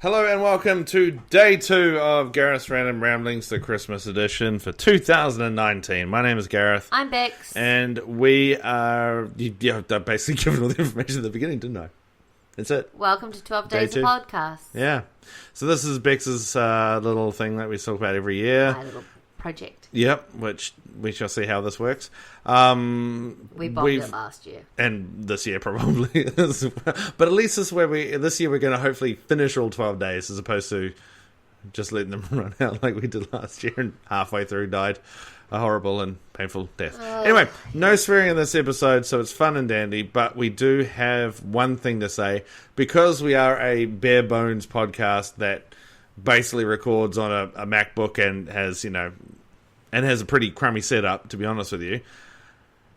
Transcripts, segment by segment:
Hello and welcome to day 2 of Gareth's Random Ramblings, the Christmas edition for 2019. My name is Gareth. I'm Bex. And we are... Yeah, I basically given all the information at the beginning, didn't I? That's it. Welcome to 12 Day Days of 2. Podcast. Yeah. So this is Bex's little thing that we talk about every year. My little project. Yep, which we shall see how this works. We bombed it last year. And this year probably as well. But at least this year we're going to hopefully finish all 12 days as opposed to just letting them run out like we did last year and halfway through died a horrible and painful death. Anyway, no swearing in this episode, so it's fun and dandy, but we do have one thing to say. Because we are a bare bones podcast that basically records on a MacBook and has, a pretty crummy setup, to be honest with you.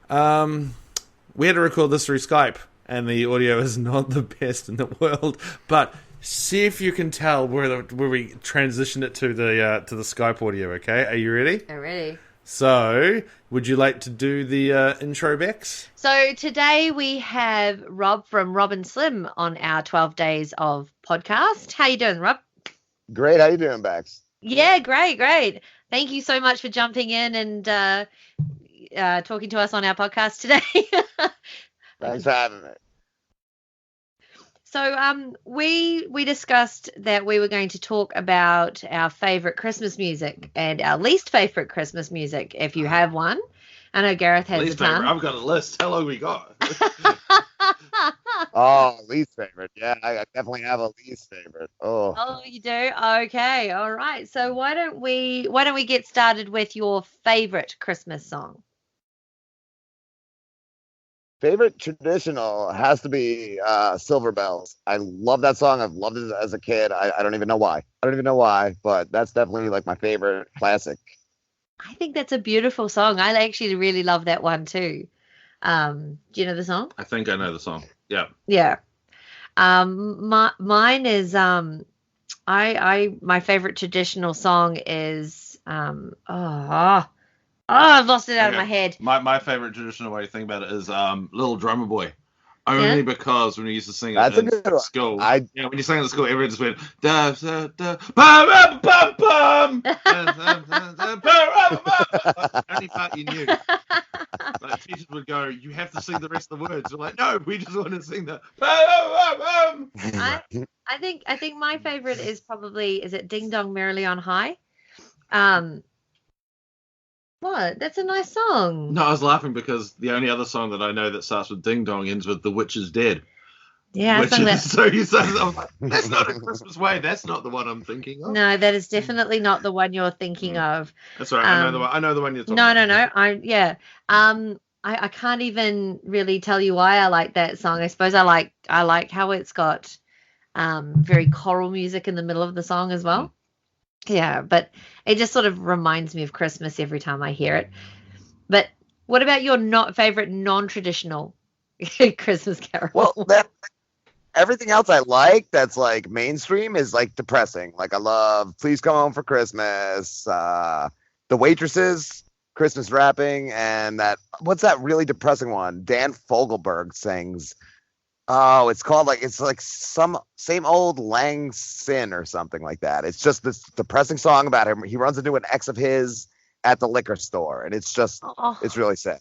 We had to record this through Skype, and the audio is not the best in the world. But see if you can tell where we transitioned it to the Skype audio. Okay, are you ready? I'm ready. So, would you like to do the intro, Bex? So today we have Rob from Rob and Slim on our 12 Days of Podcast. How you doing, Rob? Great. How you doing, Bex? Yeah, great. Thank you so much for jumping in and talking to us on our podcast today. Thanks for having me. So we discussed that we were going to talk about our favorite Christmas music and our least favorite Christmas music, if you have one. I know Gareth has least a ton. favorite. I've got a list. How long we got? Oh, least favorite. Yeah, I definitely have a least favorite. Oh, you do? Okay, all right. So why don't we get started with your favorite Christmas song? Favorite traditional has to be Silver Bells. I love that song. I've loved it as a kid. I don't even know why. But that's definitely like my favorite classic. I think that's a beautiful song. I actually really love that one too. Do you know the song? I think I know the song. Yeah. Yeah. Mine is my favorite traditional song is I've lost it out of my head. My favorite traditional way to think about it is Little Drummer Boy. Only because when we used to sing it in school, when you sang it at school, everyone just went da da da bum bum bum bum. Only part you knew. Like, teachers would go, "You have to sing the rest of the words." We're like, "No, we just want to sing the bum bum bum." I think my favorite is probably Ding Dong Merrily on High. What? That's a nice song. No, I was laughing because the only other song that I know that starts with ding dong ends with "The Witch is Dead." Yeah, so you said, I'm like, that's not a Christmas way. That's not the one I'm thinking of. No, that is definitely not the one you're thinking of. That's right. I know the one you're talking about. No. I can't even really tell you why I like that song. I suppose I like how it's got very choral music in the middle of the song as well. Yeah, but it just sort of reminds me of Christmas every time I hear it. But what about your favorite non-traditional Christmas carol? Well, everything else I like that's like mainstream is like depressing. Like I love Please Come Home for Christmas, The Waitresses, Christmas Wrapping, and what's that really depressing one? Dan Fogelberg sings. Oh, it's like some same old Lang Syne or something like that. It's just this depressing song about him. He runs into an ex of his at the liquor store, and it's just it's really sad.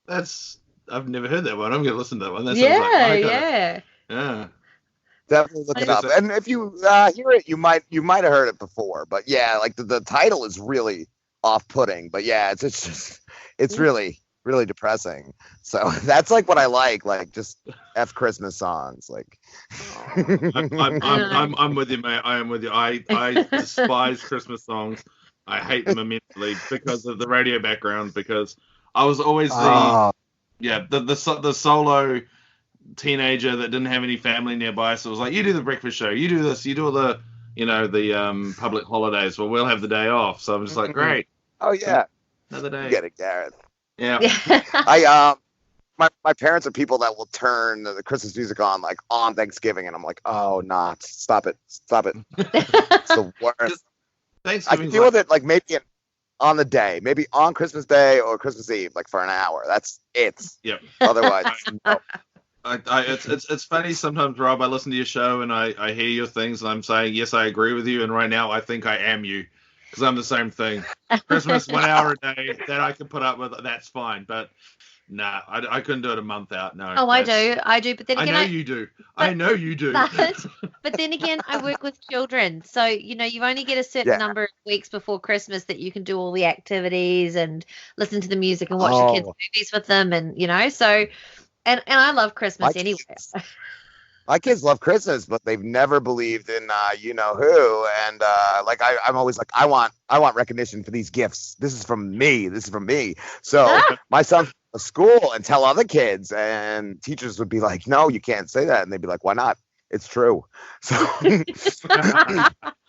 I've never heard that one. I'm gonna listen to that one. That Yeah. Definitely look it up. And if you hear it, you might have heard it before. But yeah, like the title is really off-putting. But yeah, it's really depressing. So that's like what I like just F Christmas songs. Like I'm with you, mate. I am with you. I despise Christmas songs. I hate them immensely because of the radio background, because I was always the solo teenager that didn't have any family nearby, so it was like, you do the breakfast show, you do this, you do all the the public holidays, well, we'll have the day off. So I'm just like, great. Oh yeah, another day. Get it, Gareth. Yeah. My parents are people that will turn the Christmas music on like on Thanksgiving, and I'm like, oh, stop it. It's the worst. I can deal with it like maybe on the day, maybe on Christmas Day or Christmas Eve, like for an hour. That's it. Yep. Otherwise, no. It's funny sometimes, Rob. I listen to your show and I hear your things and I'm saying, yes, I agree with you. And right now, I think I am you because I'm the same thing. Christmas 1 hour a day that I can put up with, that's fine. But nah, I couldn't do it a month out. No. Oh, I do. But then again, I know you do. I know you do. But then again, I work with children, so you only get a certain number of weeks before Christmas that you can do all the activities and listen to the music and watch the kids' movies with them, and so. And I love Christmas anyway. My kids love Christmas, but they've never believed in you know who. And I'm always like, I want recognition for these gifts. This is from me. So my son would go to school and tell other kids, and teachers would be like, no, you can't say that. And they'd be like, why not? It's true. So I'm sure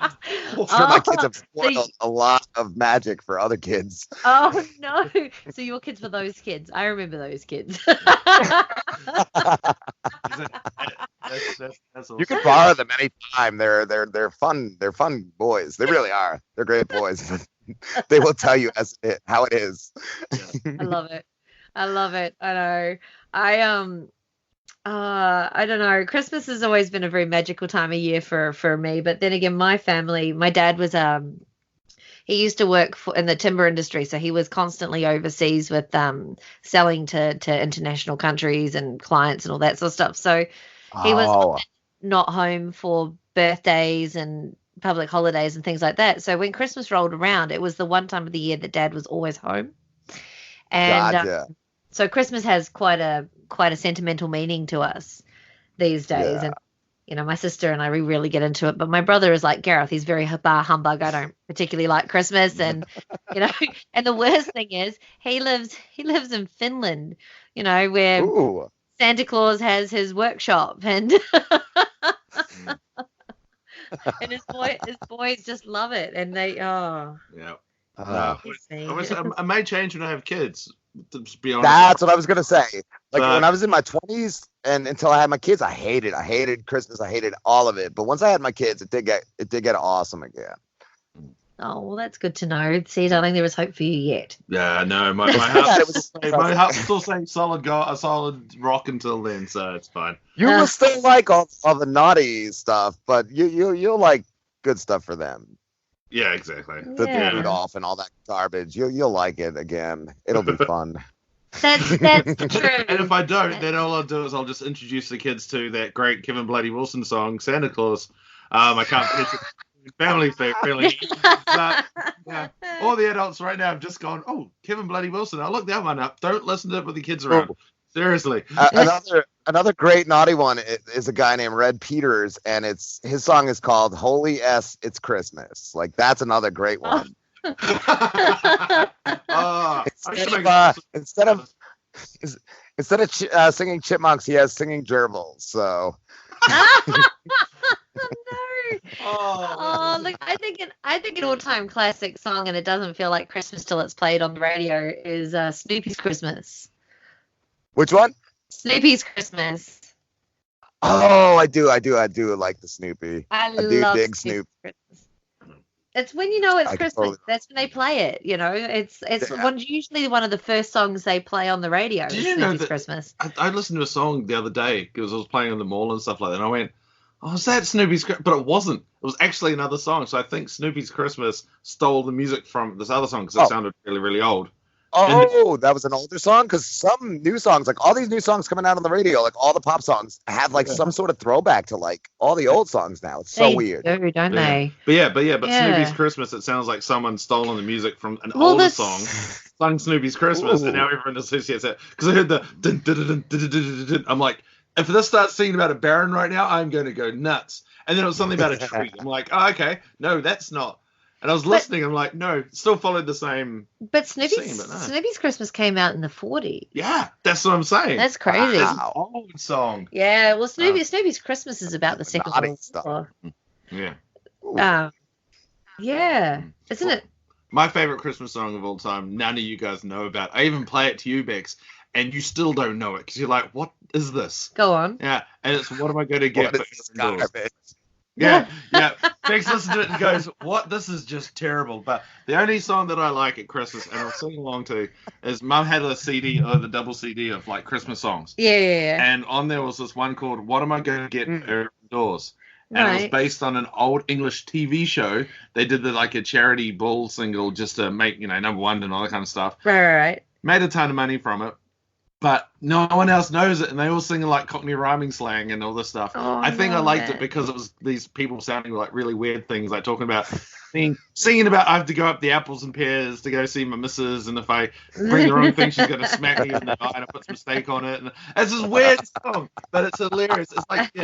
my kids have spoiled a lot of magic for other kids. Oh no! So your kids were those kids. I remember those kids. That's awesome. You can borrow them anytime. They're fun. They're fun boys. They really are. They're great boys. But they will tell you how it is. I love it. I know. I don't know. Christmas has always been a very magical time of year for me. But then again, my family, my dad was he used to work in the timber industry, so he was constantly overseas with selling to international countries and clients and all that sort of stuff. So he was not home for birthdays and public holidays and things like that. So when Christmas rolled around, it was the one time of the year that Dad was always home. And gotcha. So Christmas has quite a sentimental meaning to us these days. Yeah. And my sister and I, we really get into it, but my brother is like Gareth. He's very bar humbug. I don't particularly like Christmas, and and the worst thing is he lives in Finland, where Ooh. Santa Claus has his workshop, and and his boys just love it, and they yeah. I may change when I have kids. To be honest. That's what I was gonna say. Like when I was in my 20s and until I had my kids, I hated Christmas. I hated all of it. But once I had my kids, it did get awesome again. Oh, well, that's good to know. See, darling, there is hope for you yet. Yeah, no, my heart's still saying solid rock until then, so it's fine. You will still like all the naughty stuff, but you'll like good stuff for them. Yeah, exactly. The Rudolph and all that garbage. You'll like it again. It'll be fun. That's true. And if I don't, then all I'll do is I'll just introduce the kids to that great Kevin Bloody Wilson song, Santa Claus. I can't picture family feeling. But, yeah, all the adults right now have just gone, oh, Kevin Bloody Wilson. I'll look that one up. Don't listen to it with the kids around. Seriously. Another great naughty one is a guy named Red Peters, and his song is called "Holy S, It's Christmas." Like that's another great one. Instead of singing chipmunks, he has singing gerbils. So. Oh, look! I think an all-time classic song, and it doesn't feel like Christmas till it's played on the radio, is Snoopy's Christmas. Which one? Snoopy's Christmas. Oh, I do like the Snoopy. I do dig Snoopy. It's when it's Christmas. Totally. That's when they play it. It's usually one of the first songs they play on the radio. Did you know that Christmas? I listened to a song the other day because I was playing on the mall and stuff like that, and I went, "Oh, is that Snoopy's?" But it wasn't. It was actually another song. So I think Snoopy's Christmas stole the music from this other song because it sounded really, really old. Oh, that was an older song? Because some new songs, like all these new songs coming out on the radio, like all the pop songs, have like some sort of throwback to like all the old songs now. It's so weird. Do, don't they? But Snoopy's Christmas, it sounds like someone's stolen the music from an older song, sung Snoopy's Christmas, and now everyone associates it. Because I heard the dun, dun, dun, dun, dun, dun, dun. I'm like, if this starts singing about a baron right now, I'm going to go nuts. And then it was something about a tree. I'm like, oh, okay, no, that's not. And I was listening. I'm like, no, still followed the same. But Snoopy's Christmas came out in the 40s. Yeah, that's what I'm saying. That's crazy. Wow. Old song. Yeah, well, Snoopy's Christmas is about the Second World War. Yeah. Yeah, isn't it? My favorite Christmas song of all time. None of you guys know about. I even play it to you, Bex, and you still don't know it because you're like, what is this? Go on. Yeah, and it's what am I going to get? What is this garbage? Yeah. Bex listens to it and goes, "What? This is just terrible." But the only song that I like at Christmas, and I'll sing along to, is Mum had a CD, or the double CD of like Christmas songs. Yeah. And on there was this one called "What Am I Going to Get for Indoors?" And it was based on an old English TV show. They did like a charity bull single just to make, number one and all that kind of stuff. Right. Made a ton of money from it. But no one else knows it, and they all sing like Cockney rhyming slang and all this stuff. Oh, I think I liked it because it was these people sounding like really weird things, like talking about singing about I have to go up the apples and pears to go see my missus, and if I bring the wrong thing, she's going to smack me in the eye, and I put some steak on it. And it's this weird song, but it's hilarious. It's like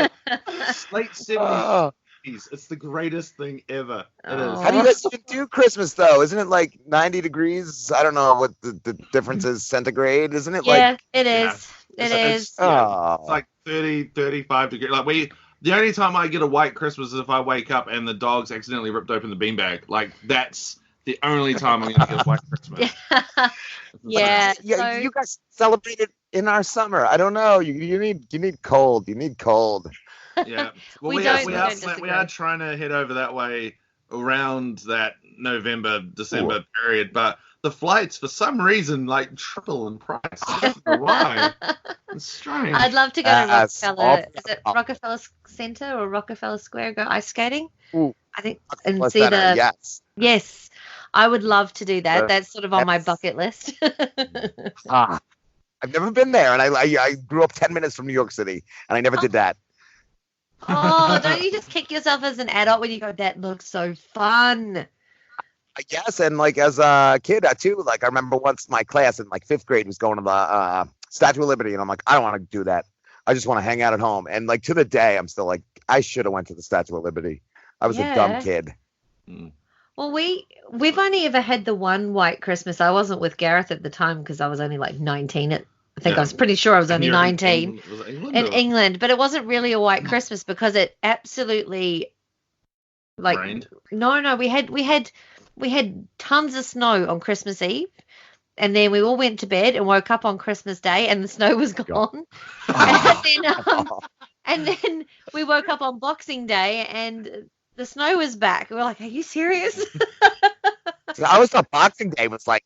late 70s. It's the greatest thing ever. It is. How do you guys even do Christmas though? Isn't it like 90 degrees? I don't know what the difference is centigrade. Isn't it like? It is. It is. It's like 30, 35 degrees. Like the only time I get a white Christmas is if I wake up and the dog's accidentally ripped open the beanbag. Like that's the only time I'm gonna get a white Christmas. Yeah. Yeah. You guys celebrate it in our summer. I don't know. You need cold. You need cold. Yeah. Well, we are trying to head over that way around that November, December period, but the flights for some reason like triple in price. I don't know why. It's strange. I'd love to go to Rockefeller. Is it Rockefeller Center or Rockefeller Square? Go ice skating. Ooh. I think and see the yes. I would love to do that. That's sort of on my bucket list. I've never been there, and I grew up 10 minutes from New York City, and I never did that. Oh, don't you just kick yourself as an adult when you go, that looks so fun? I guess, and like as a kid too, like I remember once my class in like 5th grade was going to the Statue of Liberty, and I'm like, I don't want to do that. I just want to hang out at home. And like to the day, I'm still like, I should have went to the Statue of Liberty. I was a dumb kid. Well, we've only ever had the one white Christmas. I wasn't with Gareth at the time because I was only like 19 I was pretty sure I was only 19 in England, but it wasn't really a white Christmas because it absolutely rained. No, we had tons of snow on Christmas Eve, and then we all went to bed and woke up on Christmas Day and the snow was gone. And then we woke up on Boxing Day and the snow was back. We were like, "Are you serious?" So I always thought Boxing Day was like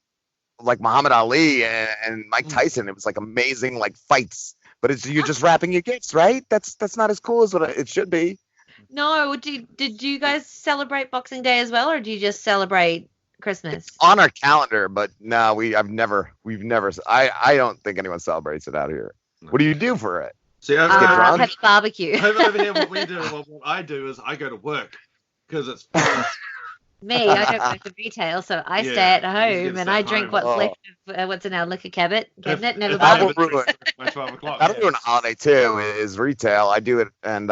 Muhammad Ali and Mike Tyson. It was like amazing like fights, but you're just wrapping your gifts, right? That's not as cool as what it should be. No, did you guys celebrate Boxing Day as well, or do you just celebrate Christmas? It's on our calendar, but no, we've never. I don't think anyone celebrates it out here. What do you do for it? See, get drunk? Have barbecue. Over here, what we do, what I do is I go to work because it's fun. Me, I don't go to retail, so I stay at home and I drink what's left of what's in our liquor cabinet. Never That'll bothered. ruin 12 o'clock. That'll ruin a holiday too. Is retail. I do it, and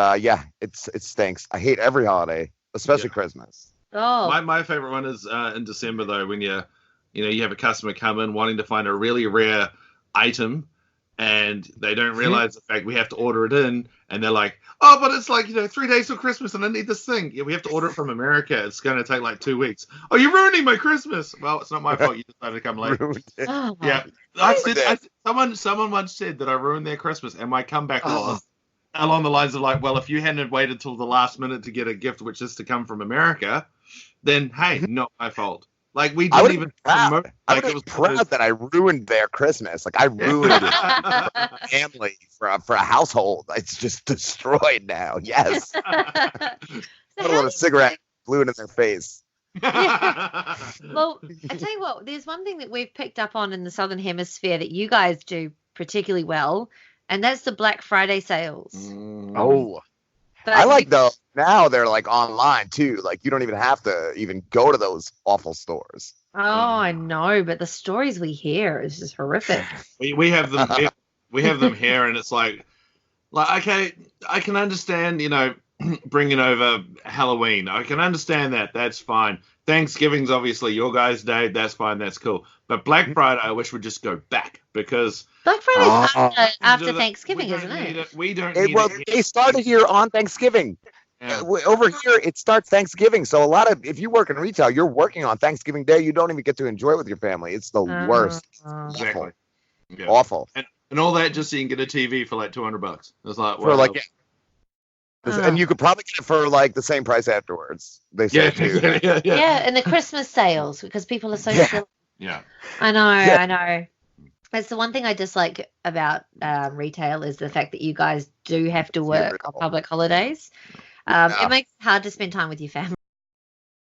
it stinks. I hate every holiday, especially Christmas. Oh, my favorite one is in December though, when you have a customer come in wanting to find a really rare item, and they don't realize the fact we have to order it in, and they're like, "Oh, but it's like 3 days till Christmas, and I need this thing." Yeah, we have to order it from America. It's going to take like 2 weeks. Oh, you're ruining my Christmas. Well, it's not my fault. You decided to come late. oh Yeah, someone once said that I ruined their Christmas, and my comeback was along the lines of like, well, if you hadn't waited till the last minute to get a gift, which is to come from America, then hey, not my fault. Like we didn't even promote. I was proud that I ruined their Christmas. Like I ruined it for a family, for a household. It's just destroyed now. Yes. Put a little cigarette, blew it in their face. Well, I tell you what, there's one thing that we've picked up on in the Southern Hemisphere that you guys do particularly well, and that's the Black Friday sales. Oh. But I like those. Now they're like online too. Like you don't even have to even go to those awful stores. Oh, I know, but the stories we hear is just horrific. We have them. We have them here, and it's like okay, I can understand. Bringing over Halloween. I can understand that. That's fine. Thanksgiving's obviously your guys' day. That's fine. That's cool. But Black Friday, I wish would just go back because Black Friday's after Thanksgiving, isn't it? We don't need it. They started here on Thanksgiving. Yeah. Over here, it starts Thanksgiving. So if you work in retail, you're working on Thanksgiving Day. You don't even get to enjoy it with your family. It's the worst. Exactly. Yeah. Awful. And all that just so you can get a TV for like $200. It's like, for like And you could probably get it for like the same price afterwards. They say too. Yeah, and the Christmas sales because people are so silly. Yeah. I know. That's the one thing I dislike about retail is the fact that you guys do have to work on public holidays. It makes it hard to spend time with your family.